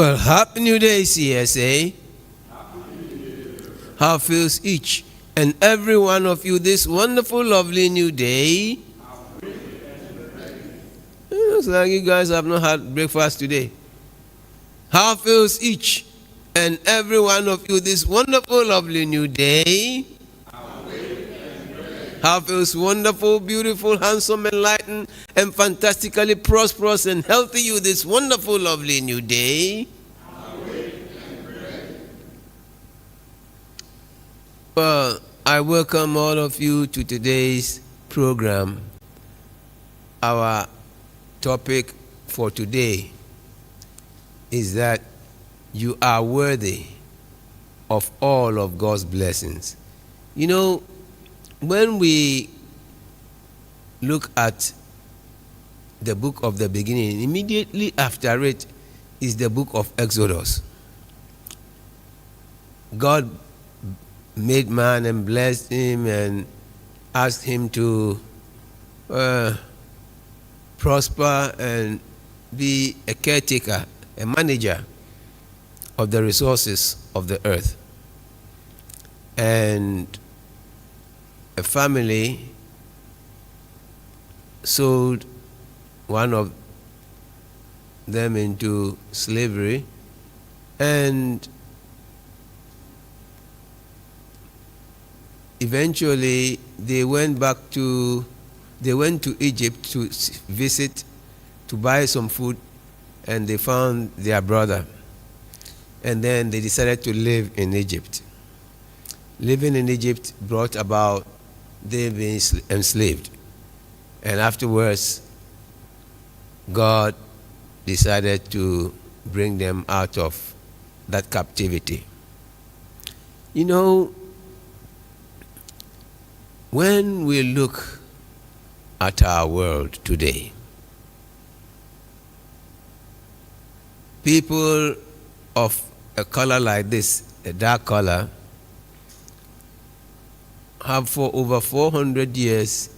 Well, Happy New Day, CSA. How feels each and every one of you this wonderful, lovely new day? It looks like you guys have not had breakfast today. How feels each and every one of you this wonderful, lovely new day? How feels wonderful, beautiful, handsome, enlightened, and fantastically prosperous and healthy you this wonderful, lovely new day? Well, I welcome all of you to today's program. Our topic for today is that you are worthy of all of God's blessings. You know, when we look at the book of the beginning, immediately after it is the book of Exodus. God made man and blessed him and asked him to prosper and be a caretaker, a manager of the resources of the earth. And a family sold one of them into slavery, and eventually they went to Egypt to visit, to buy some food, and they found their brother. And then they decided to live in Egypt. Living in Egypt brought about them being enslaved. And afterwards, God decided to bring them out of that captivity. You know, when we look at our world today, people of a color like this, a dark color, have for over 400 years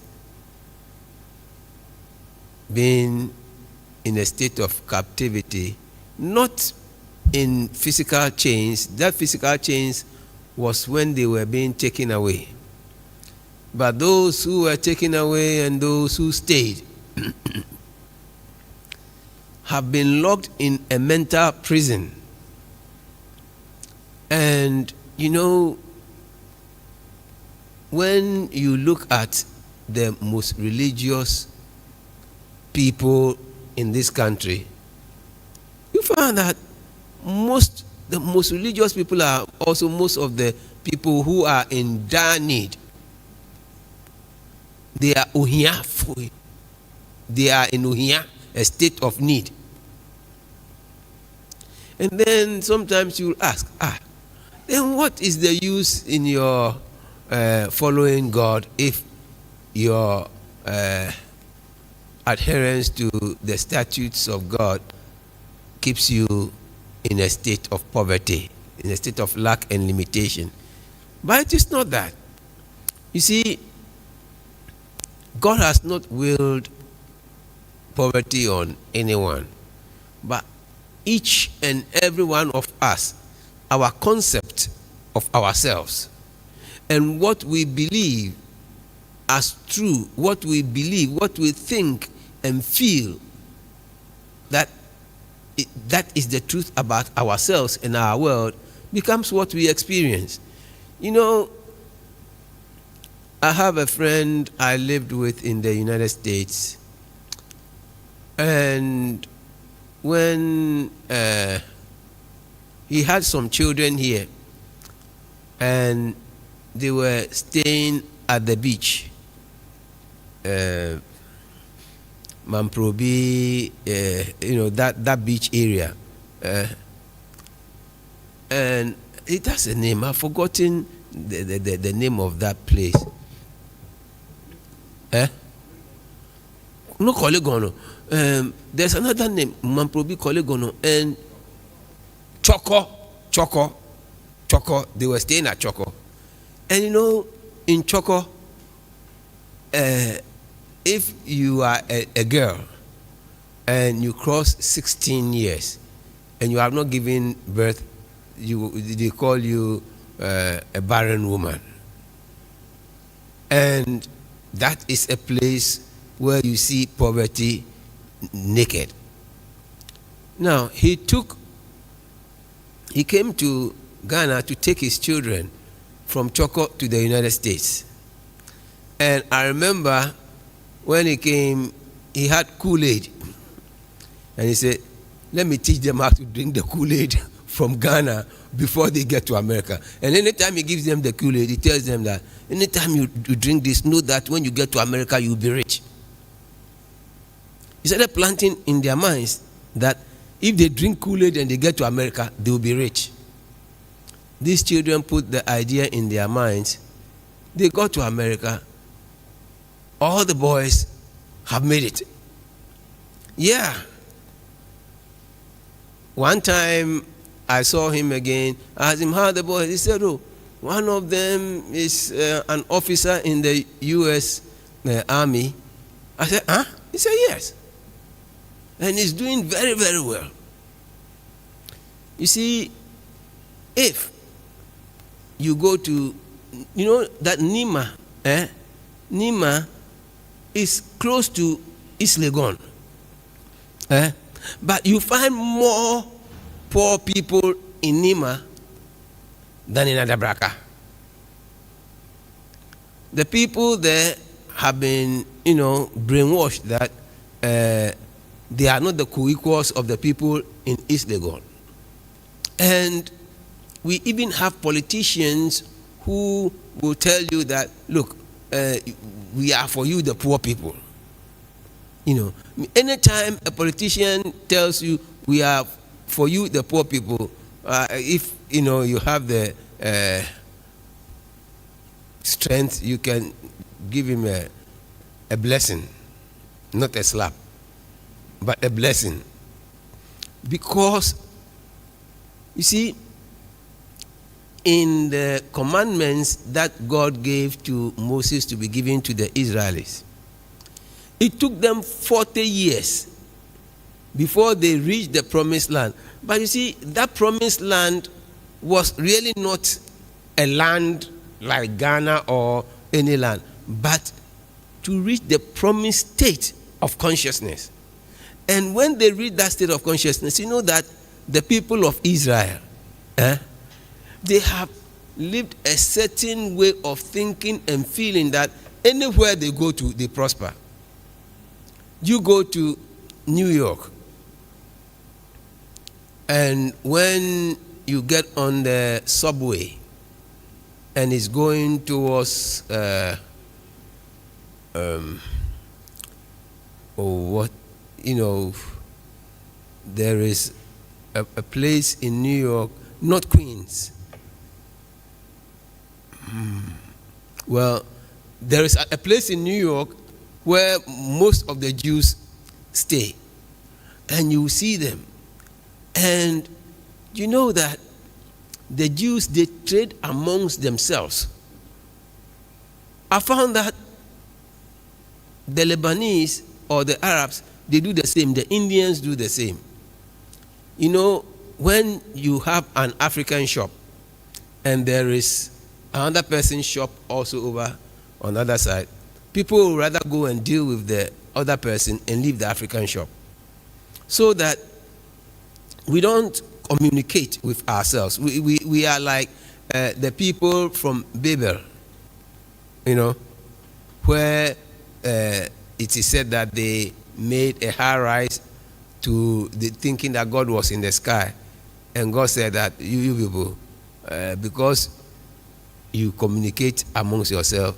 been in a state of captivity, not in physical chains. That physical chains was when they were being taken away. But those who were taken away and those who stayed have been locked in a mental prison. And you know, when you look at the most religious people in this country, you find that the most religious people are also most of the people who are in dire need. They are ohia. They are in ohia, a state of need. And then sometimes you ask, then what is the use in your following God if your adherence to the statutes of God keeps you in a state of poverty, in a state of lack and limitation? But it is not that. You see, God has not willed poverty on anyone, but each and every one of us, our concept of ourselves and what we believe as true, what we believe, what we think and feel that is the truth about ourselves and our world becomes what we experience. You know, I have a friend I lived with in the United States, and when he had some children here and they were staying at the beach, Mamprobi, that beach area, and it has a name. I've forgotten the name of that place. No, Kolegono. There's another name, Mamprobi, Kolegono, and Choco. They were staying at Choco. And you know, in Choco, if you are a girl and you cross 16 years and you have not given birth, they call you a barren woman. And that is a place where you see poverty naked. Now, he came to Ghana to take his children from Choco to the United States. And I remember when he came, he had Kool-Aid. And he said, let me teach them how to drink the Kool-Aid from Ghana before they get to America. And anytime he gives them the Kool-Aid, he tells them that anytime you drink this, know that when you get to America, you'll be rich. He started planting in their minds that if they drink Kool-Aid and they get to America, they will be rich. These children put the idea in their minds. They got to America. All the boys have made it. Yeah. One time I saw him again. I asked him, how are the boys? He said, oh, one of them is an officer in the U.S. Army. I said, huh? He said, yes. And he's doing very, very well. You see, if you go to, you know, that Nima, Nima is close to East Legon. But you find more poor people in Nima than in Adabraka. The people there have been, brainwashed that they are not the co-equals of the people in East Legon. And we even have politicians who will tell you that, look, we are for you, the poor people. Anytime a politician tells you we are for you, the poor people, if you have the strength, you can give him a blessing, not a slap, but a blessing. Because, you see, in the commandments that God gave to Moses to be given to the Israelites, it took them 40 years before they reached the promised land. But you see, that promised land was really not a land like Ghana or any land, but to reach the promised state of consciousness. And when they reach that state of consciousness, you know that the people of Israel, they have lived a certain way of thinking and feeling that anywhere they go to, they prosper. You go to New York, and when you get on the subway and it's going towards there is a place in New York, not Queens. Well, there is a place in New York where most of the Jews stay, and you see them. And you know that the Jews, they trade amongst themselves. I found that the Lebanese or the Arabs, they do the same. The Indians do the same. When you have an African shop and there is another person's shop also over on the other side, people will rather go and deal with the other person and leave the African shop, so that we don't communicate with ourselves. We are like the people from Babel, where it is said that they made a high rise to the thinking that God was in the sky. And God said that you people, because you communicate amongst yourself,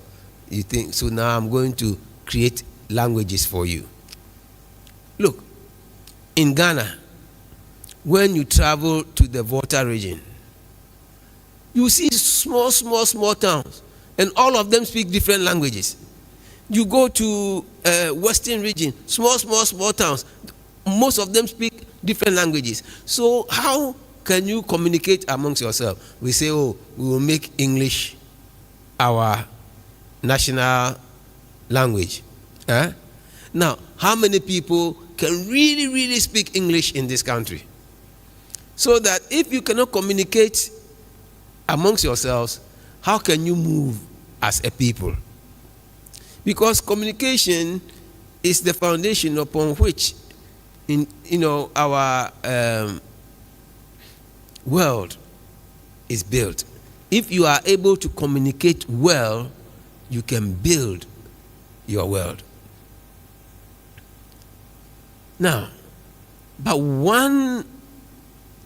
you think, so now I'm going to create languages for you. Look, in Ghana, when you travel to the Volta region, you see small towns, and all of them speak different languages. You go to Western region, small towns, most of them speak different languages. So how can you communicate amongst yourself? We say, we will make English our national language. Now, how many people can really speak English in this country? So that if you cannot communicate amongst yourselves, how can you move as a people? Because communication is the foundation upon which our world is built. If you are able to communicate well, you can build your world. Now, but one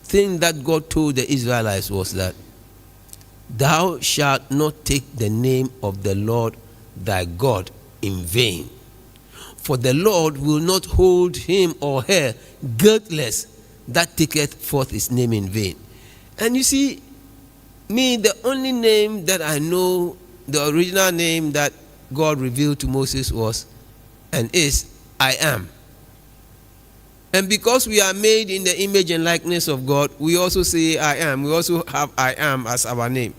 thing that God told the Israelites was that thou shalt not take the name of the Lord thy God in vain. For the Lord will not hold him or her guiltless that taketh forth his name in vain. And you see, me, the only name that I know, the original name that God revealed to Moses was and is I am. And because we are made in the image and likeness of God, we also say I am. We also have I am as our name.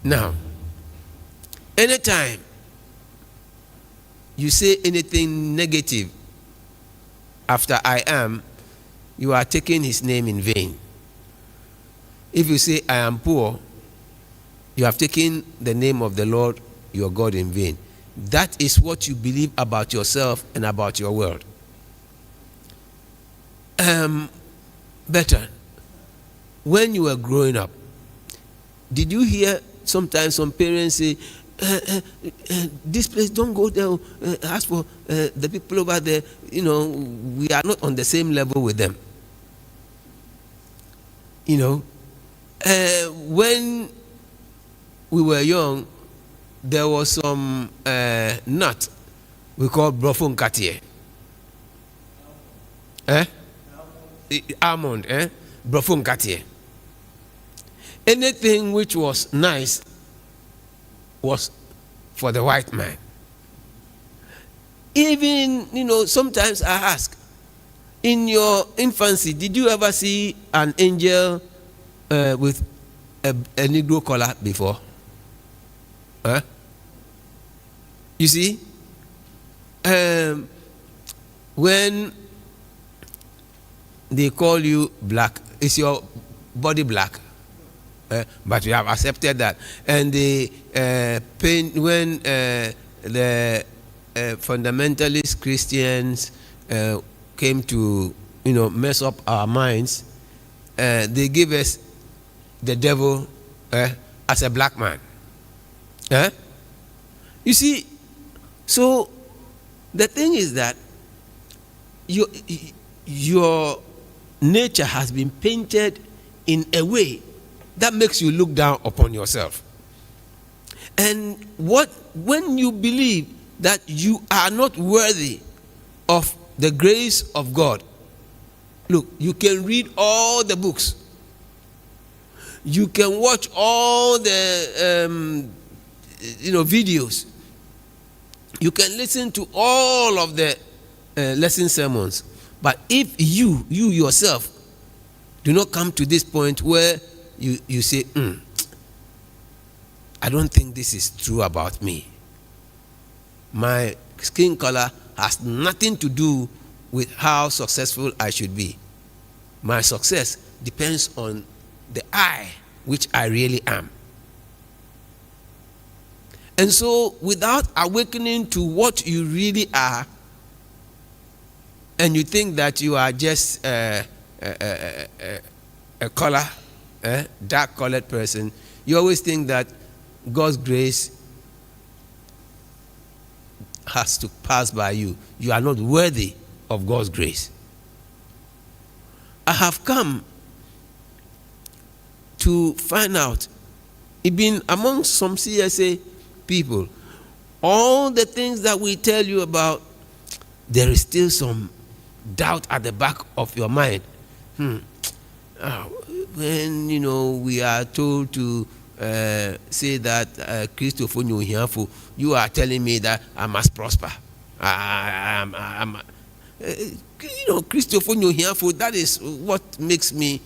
Now, anytime you say anything negative after I am, you are taking his name in vain. If you say I am poor, you have taken the name of the Lord your God in vain. That is what you believe about yourself and about your world. Better, when you were growing up, did you hear sometimes some parents say, this place, don't go there, as for the people over there, we are not on the same level with them. When we were young, there was some nut we call brofun katie. Almond, brofun katie. Anything which was nice was for the white man. Even, sometimes I ask, in your infancy, did you ever see an angel with a Negro collar before? You see, when they call you black, is your body black? But you have accepted that. And the when the fundamentalist Christians came to mess up our minds, they give us the devil as a black man. You see, so the thing is that your nature has been painted in a way that makes you look down upon yourself. And when you believe that you are not worthy of the grace of God, look, you can read all the books, you can watch all the videos, you can listen to all of the lesson sermons, but if you yourself do not come to this point where you say, I don't think this is true about me. My skin color has nothing to do with how successful I should be. My success depends on the I, which I really am. And so, without awakening to what you really are, and you think that you are just a color, dark-colored person, you always think that God's grace has to pass by you. You are not worthy of God's grace. I have come to find out, even among some CSA people, all the things that we tell you about, there is still some doubt at the back of your mind. When we are told to say that Christopher, you are telling me that I must prosper. Christopher, that is what makes me,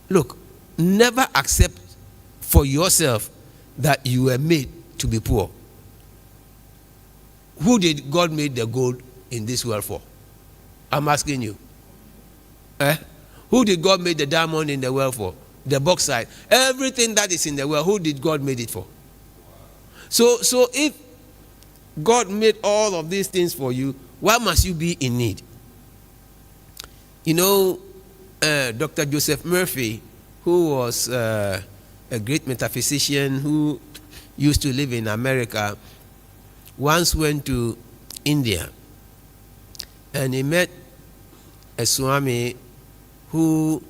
look, never accept for yourself that you were made to be poor. Who did God make the gold in this world for? I'm asking you. Eh? Who did God make the diamond in the world for? The bauxite. Everything that is in the world, who did God made it for? So if God made all of these things for you, why must you be in need? You know, Dr. Joseph Murphy, who was a great metaphysician who used to live in America, once went to India, and he met a Swami who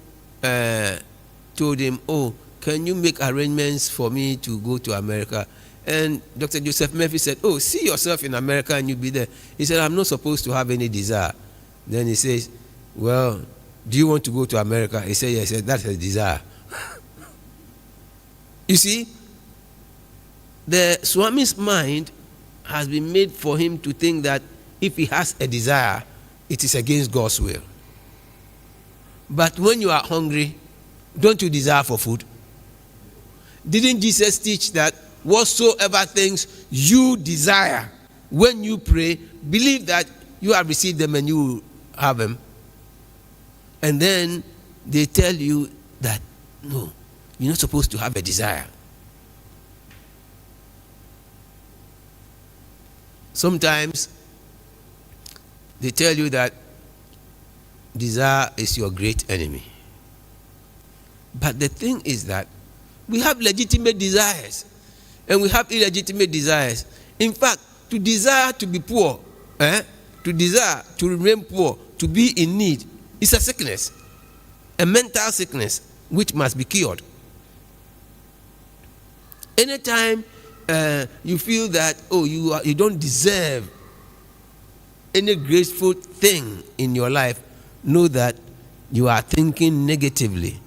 told him, "Oh, can you make arrangements for me to go to America?" And Dr. Joseph Murphy said, "Oh, see yourself in America and you'll be there." He said, "I'm not supposed to have any desire." Then he says, "Well, do you want to go to America?" He said, "Yes." He said, "That's a desire." You see, the Swami's mind has been made for him to think that if he has a desire, it is against God's will. But when you are hungry, don't you desire for food? Didn't Jesus teach that whatsoever things you desire when you pray, believe that you have received them and you will have them? And then they tell you that, no, you're not supposed to have a desire. Sometimes they tell you that desire is your great enemy. But the thing is that we have legitimate desires and we have illegitimate desires. In fact, to desire to be poor, to desire to remain poor, to be in need, is a sickness, a mental sickness which must be cured. Anytime you feel that, oh, you don't deserve any graceful thing in your life, know that you are thinking negatively.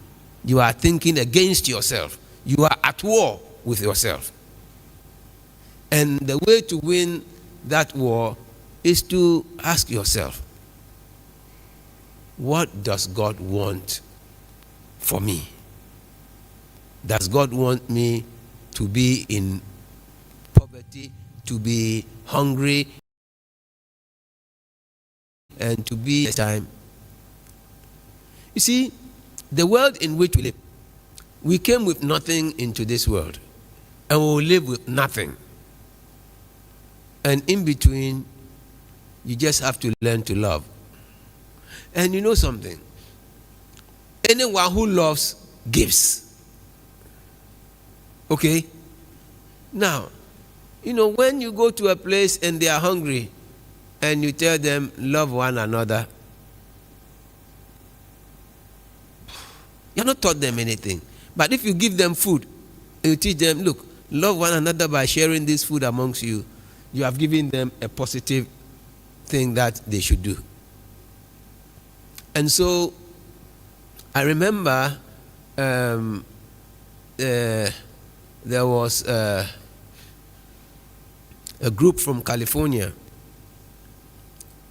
You are thinking against yourself. You are at war with yourself. And the way to win that war is to ask yourself, what does God want for me? Does God want me to be in poverty, to be hungry, and to be time? You see, the world in which we live, we came with nothing into this world, and we will live with nothing. And in between, you just have to learn to love. And you know something? Anyone who loves gives. Okay? Now, you know, when you go to a place and they are hungry, and you tell them, love one another, you have not taught them anything. But if you give them food, and you teach them, look, love one another by sharing this food amongst you, you have given them a positive thing that they should do. And so, I remember there was a group from California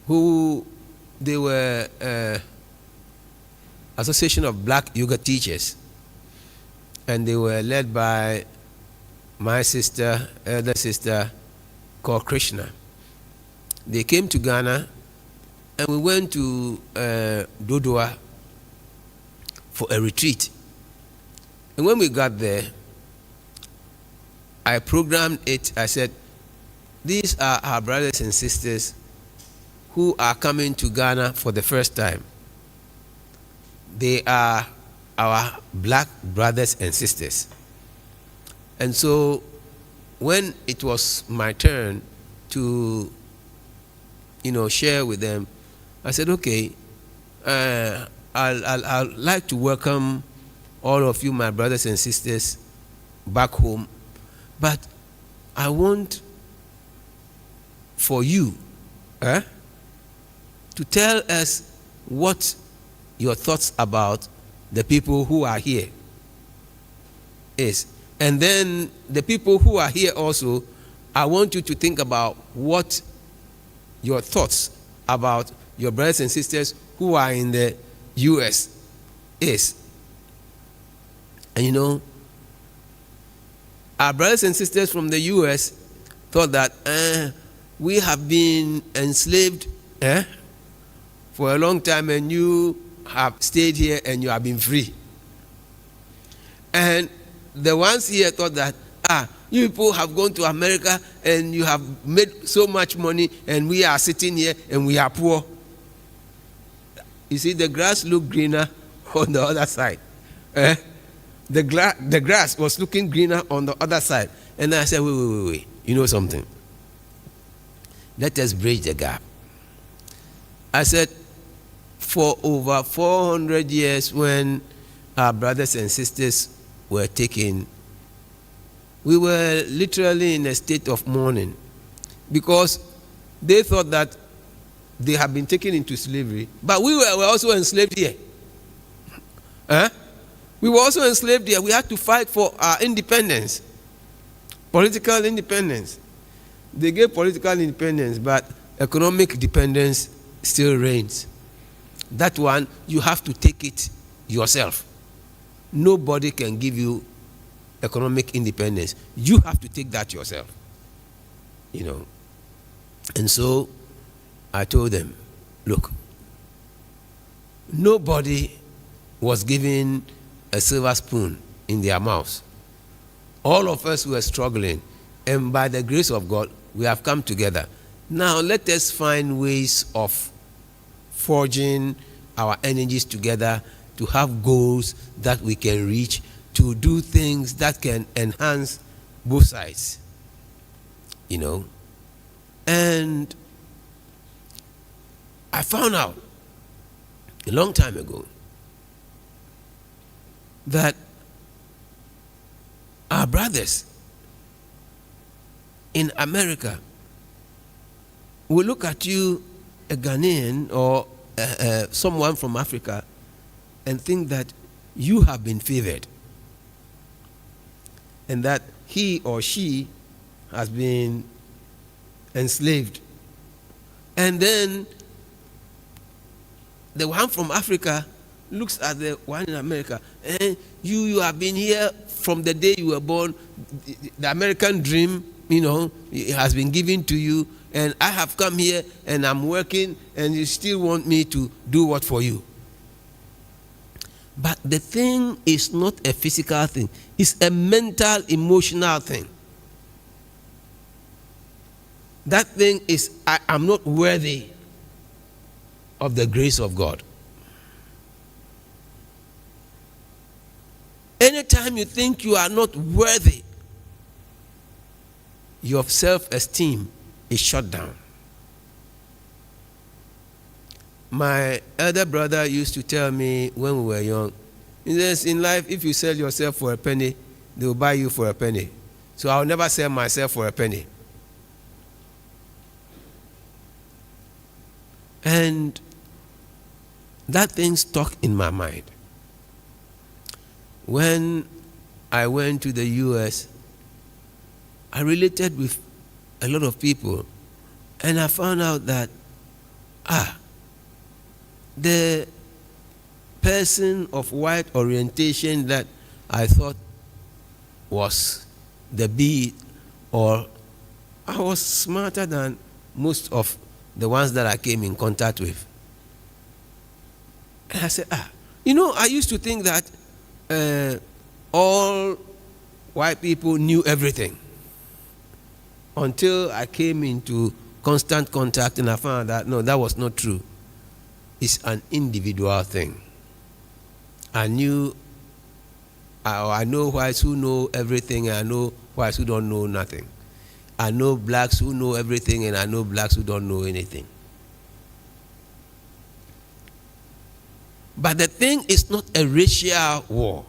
who they were Association of Black Yoga Teachers, and they were led by my sister, elder sister, called Krishna. They came to Ghana, and we went to Dodoa for a retreat. And when we got there, I programmed it. I said, these are our brothers and sisters who are coming to Ghana for the first time. They are our black brothers and sisters. And so when it was my turn to, share with them, I said, okay, I'd like to welcome all of you, my brothers and sisters, back home. But I want for you to tell us what your thoughts about the people who are here is. And then the people who are here also, I want you to think about what your thoughts about your brothers and sisters who are in the U.S. is. And our brothers and sisters from the U.S. thought that we have been enslaved for a long time, and you have stayed here and you have been free. And the ones here thought that, you people have gone to America and you have made so much money and we are sitting here and we are poor. You see, the grass looked greener on the other side. The grass was looking greener on the other side. And then I said, wait. You know something? Let us bridge the gap. I said, for over 400 years when our brothers and sisters were taken, we were literally in a state of mourning because they thought that they had been taken into slavery, but we were also enslaved here. We were also enslaved here. We had to fight for our independence, political independence. They gave political independence, but economic dependence still reigns. That one, you have to take it yourself. Nobody can give you economic independence. You have to take that yourself. And so I told them, look, nobody was given a silver spoon in their mouths. All of us were struggling, and by the grace of God, we have come together. Now let us find ways of forging our energies together to have goals that we can reach, to do things that can enhance both sides. And I found out a long time ago that our brothers in America will look at you, a Ghanaian or someone from Africa, and think that you have been favored and that he or she has been enslaved. And then the one from Africa looks at the one in America, and you have been here from the day you were born. The American dream, it has been given to you, and I have come here and I'm working, and you still want me to do what for you? But the thing is not a physical thing. It's a mental, emotional thing. That thing is, I am not worthy of the grace of God. Anytime you think you are not worthy, your self-esteem is shut down. My elder brother used to tell me when we were young, he says, in life, if you sell yourself for a penny, they will buy you for a penny. So I'll never sell myself for a penny. And that thing stuck in my mind. When I went to the US, I related with a lot of people, and I found out that the person of white orientation that I thought was the beat, or I was smarter than most of the ones that I came in contact with. And I said, I used to think that all white people knew everything, until I came into constant contact and I found that, no, that was not true. It's an individual thing. I know whites who know everything, and I know whites who don't know nothing. I know blacks who know everything, and I know blacks who don't know anything. But the thing is not a racial war.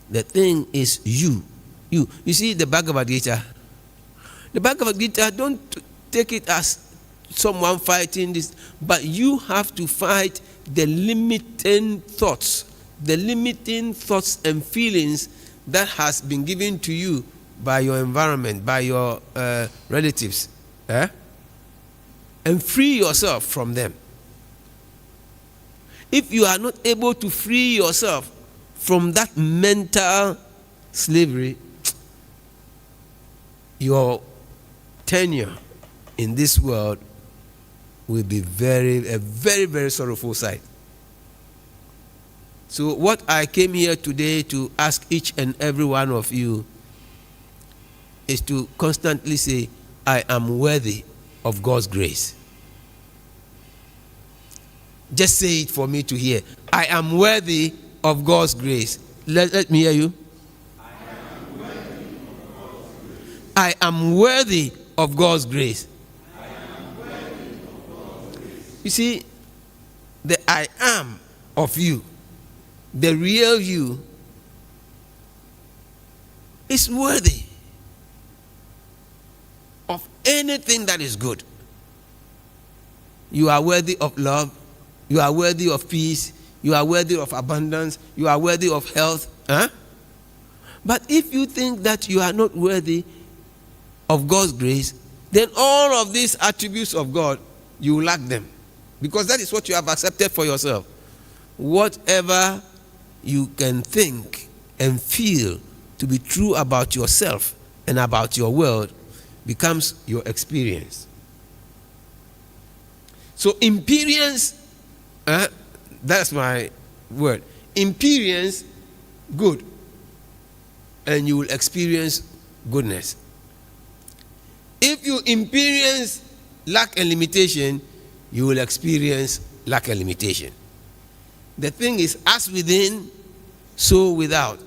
The thing is you. You see the Bhagavad Gita? The Bhagavad Gita, don't take it as someone fighting this, but you have to fight the limiting thoughts and feelings that has been given to you by your environment, by your relatives, and free yourself from them. If you are not able to free yourself from that mental slavery, your tenure in this world will be a very, very sorrowful sight. So what I came here today to ask each and every one of you is to constantly say, I am worthy of God's grace. Just say it for me to hear. I am worthy of God's grace. Let me hear you. I am worthy of God's grace. You see, the I am of you, the real you, is worthy of anything that is good. You are worthy of love. You are worthy of peace. You are worthy of abundance. You are worthy of health. Huh? But if you think that you are not worthy of God's grace, then all of these attributes of God, you lack them. Because that is what you have accepted for yourself. Whatever you can think and feel to be true about yourself and about your world becomes your experience. So imperience, that's my word. Imperience, good. And you will experience goodness. If you experience lack and limitation, you will experience lack and limitation. The thing is, as within, so without.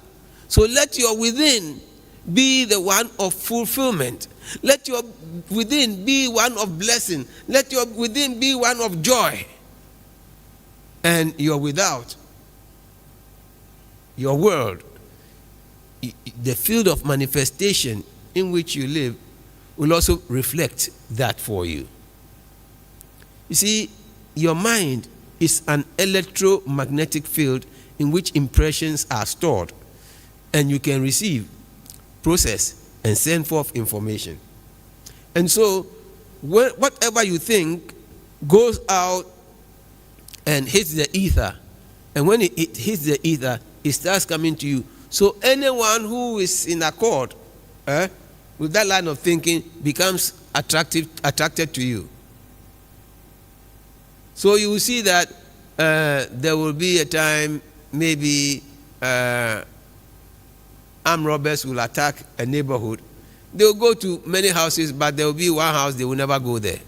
So let your within be the one of fulfillment. Let your within be one of blessing. Let your within be one of joy. And your without, your world, the field of manifestation in which you live will also reflect that for you. You see, your mind is an electromagnetic field in which impressions are stored, and you can receive, process, and send forth information. And so, whatever you think goes out and hits the ether, and when it hits the ether, it starts coming to you. So anyone who is in accord with that line of thinking becomes attracted to you. So you will see that there will be a time, maybe armed robbers will attack a neighborhood. They will go to many houses, but there will be one house they will never go there.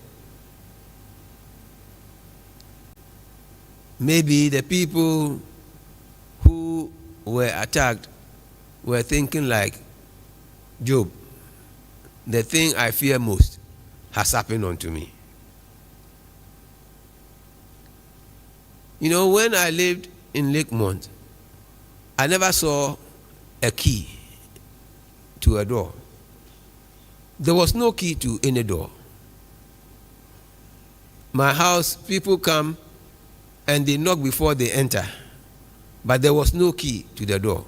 Maybe the people who were attacked were thinking like Job, the thing I fear most has happened unto me. You know, when I lived in Lakemont, I never saw a key to a door. There was no key to any door. My house, people come and they knock before they enter, but there was no key to the door.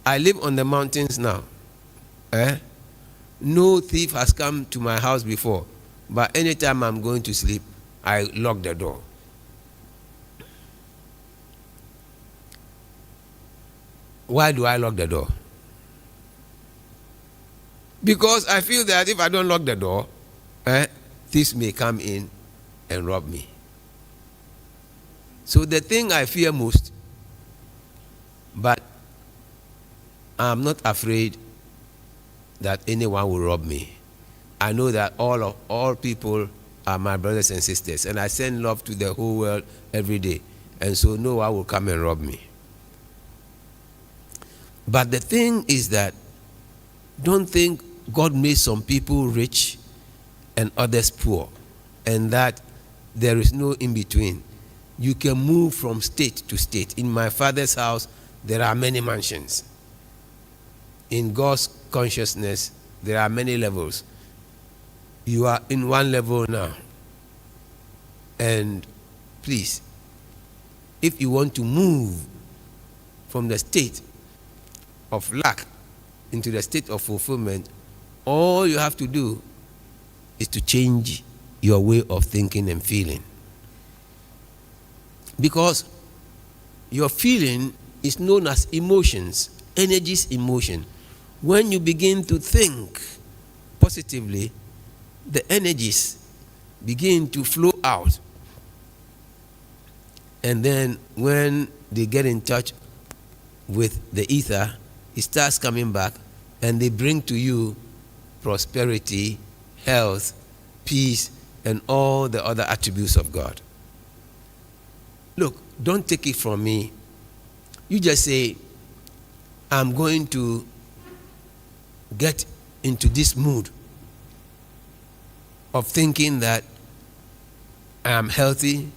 I live on the mountains now. No thief has come to my house before, but anytime I'm going to sleep, I lock the door. Why do I lock the door? Because I feel that if I don't lock the door, thieves may come in and rob me. So the thing I fear most, but I'm not afraid that anyone will rob me. I know that all people are my brothers and sisters, and I send love to the whole world every day, and so no one will come and rob me. But the thing is that don't think God made some people rich and others poor, and that there is no in between. You can move from state to state. In my Father's house, there are many mansions. In God's consciousness, there are many levels. You are in one level now. And please, if you want to move from the state of lack into the state of fulfillment, all you have to do is to change your way of thinking and feeling. Because your feeling is known as emotions, energies, emotion. When you begin to think positively, the energies begin to flow out. And then when they get in touch with the ether, it starts coming back, and they bring to you prosperity, health, peace, and all the other attributes of God. Look, don't take it from me. You just say, I'm going to get into this mood of thinking that I am healthy,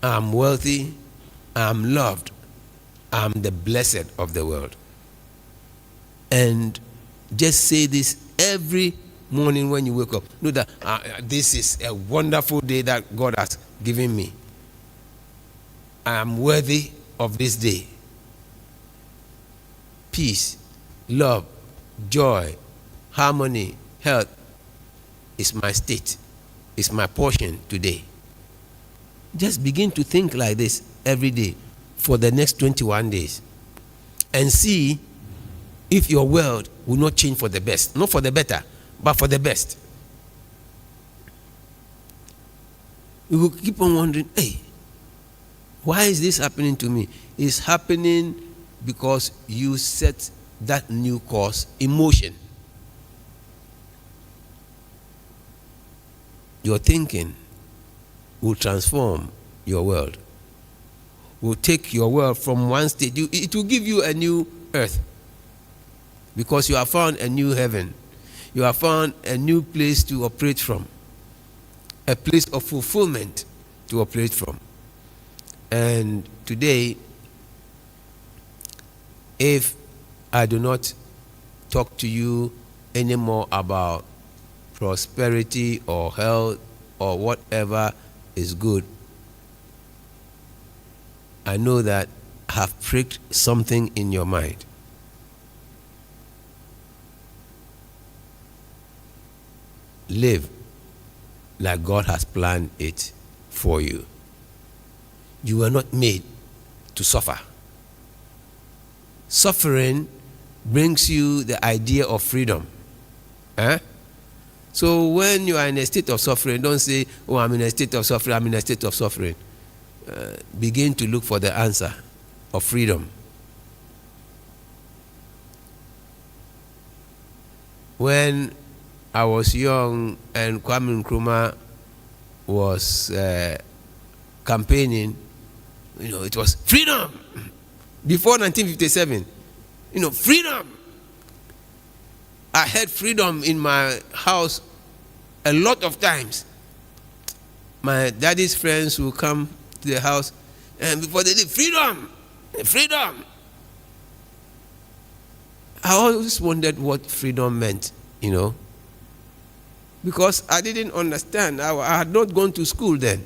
I'm wealthy, I'm loved, I'm the blessed of the world. And just say this every morning when you wake up. Know that this is a wonderful day that God has given me. I am worthy of this day. Peace, love, joy, harmony, health is my state, is my portion today. Just begin to think like this every day for the next 21 days and see if your world will not change for the best. Not for the better, but for the best. You will keep on wondering, hey, why is this happening to me? It's happening because you set that new course in motion. Your thinking will transform your world. Will take your world from one state. It will give you a new earth. Because you have found a new heaven. You have found a new place to operate from. A place of fulfillment to operate from. And today, if I do not talk to you anymore about prosperity or health or whatever is good, I know that I have pricked something in your mind. Live like God has planned it for you. You were not made to suffer. Suffering brings you the idea of freedom. So when you are in a state of suffering, don't say, oh, I'm in a state of suffering, I'm in a state of suffering. Begin to look for the answer of freedom. When I was young and Kwame Nkrumah was campaigning, it was freedom. Before 1957, freedom. I had freedom in my house a lot of times. My daddy's friends will come to the house, and before they leave, freedom, freedom. I always wondered what freedom meant, because I didn't understand. I had not gone to school then.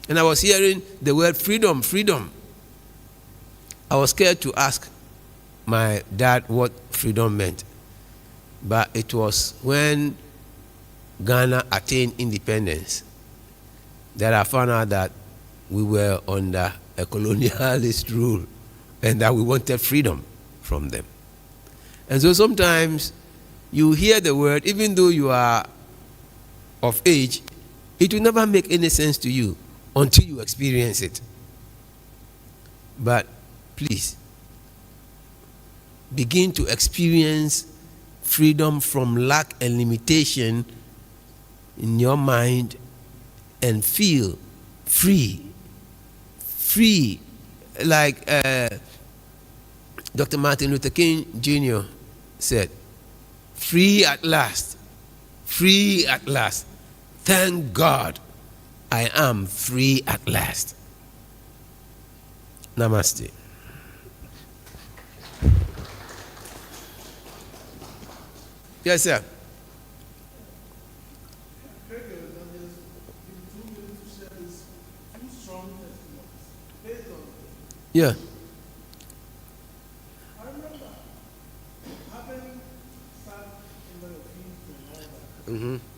And I was hearing the word freedom, freedom. I was scared to ask my dad what freedom meant. But it was when Ghana attained independence that I found out that we were under a colonialist rule and that we wanted freedom from them. And so sometimes you hear the word, even though you are of age, it will never make any sense to you until you experience it. But please, begin to experience freedom from lack and limitation in your mind and feel free. Free, like Dr. Martin Luther King Jr. said, free at last, free at last. Thank God I am free at last. Namaste. Yes, sir. Yeah. I remember having sat in the office and all that.